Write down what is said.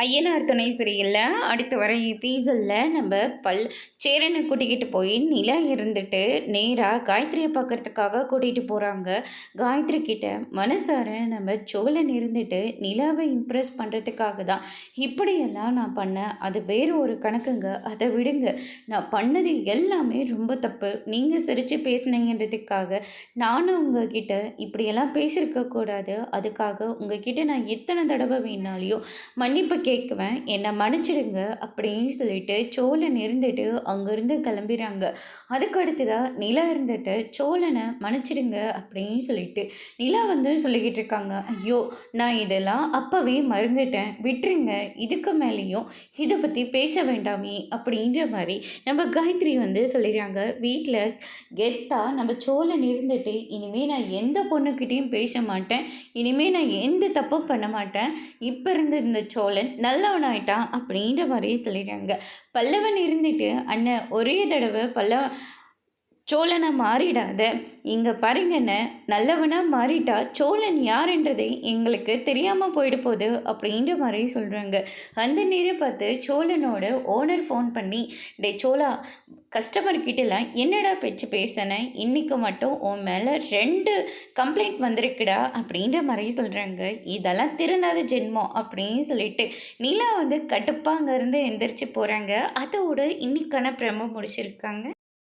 ஐயனார் துணை சரியில்ல. அடுத்து வர எபிசோடில் நம்ம சேரனை கூட்டிக்கிட்டு போய் நிலா இருந்துட்டு நேராக காயத்ரியை பார்க்கறதுக்காக கூட்டிகிட்டு போகிறாங்க. காயத்ரி கிட்ட மனசார நம்ம சோழன் இருந்துட்டு நிலாவை இம்ப்ரெஸ் பண்ணுறதுக்காக தான் இப்படியெல்லாம் நான் பண்ணேன். அது வேறு ஒரு கணக்குங்க, அதை விடுங்க. நான் பண்ணது எல்லாமே ரொம்ப தப்பு. நீங்கள் சிரித்து பேசினீங்கன்றதுக்காக நானும் உங்ககிட்ட இப்படியெல்லாம் பேசியிருக்கக்கூடாது. அதுக்காக உங்ககிட்ட நான் எத்தனை தடவை வேணாலையும் மன்னிப்பு கேட்குவேன், என்னை மன்னிச்சிடுங்க அப்படின்னு சொல்லிட்டு சோழன் இருந்துட்டு அங்கேருந்து கிளம்பிடுறாங்க. அதுக்கு அடுத்ததாக நிலா இருந்துட்டு சோழனை மன்னிச்சிடுங்க அப்படின்னு சொல்லிட்டு நிலா சொல்லிக்கிட்டு இருக்காங்க. ஐயோ, நான் இதெல்லாம் அப்போவே மறந்துட்டேன், விட்டுருங்க, இதுக்கு மேலேயும் இதை பற்றி பேச வேண்டாமே அப்படின்ற மாதிரி நம்ம காயத்ரி சொல்லிடுறாங்க. வீட்டில் கெத்தாக நம்ம சோழன் இருந்துட்டு இனிமேல் நான் எந்த பொண்ணுக்கிட்டேயும் பேச மாட்டேன், இனிமேல் நான் எந்த தப்பும் பண்ண மாட்டேன், இப்போ இருந்து இந்த சோழன் நல்லவனாயிட்டான் அப்படின்ற மாதிரி சொல்லிடுறாங்க. பல்லவன் இருந்துட்டு அண்ணன் ஒரே தடவை சோழனை மாறிடாத, இங்கே பாருங்கண்ண, நல்லவனாக மாறிட்டா சோழன் யாருன்றதை எங்களுக்கு தெரியாமல் போயிட போகுது அப்படின்ற மாதிரி சொல்கிறாங்க. அந்த நேரம் பார்த்து சோழனோட ஓனர் ஃபோன் பண்ணி, டே சோழா, கஸ்டமர்கிட்டலாம் என்னடா பேச்சு பேசினேன், இன்றைக்கு மட்டும் உன் மேலே 2 கம்ப்ளைண்ட் வந்திருக்குடா அப்படின்ற மாதிரி சொல்கிறாங்க. இதெல்லாம் திருந்தாத ஜென்மம் அப்படின்னு சொல்லிட்டு நிலா கட்டுப்பாக அங்கேருந்து எந்திரிச்சு போகிறாங்க. அதோட இன்னைக்கான பிரமோ முடிச்சிருக்காங்க.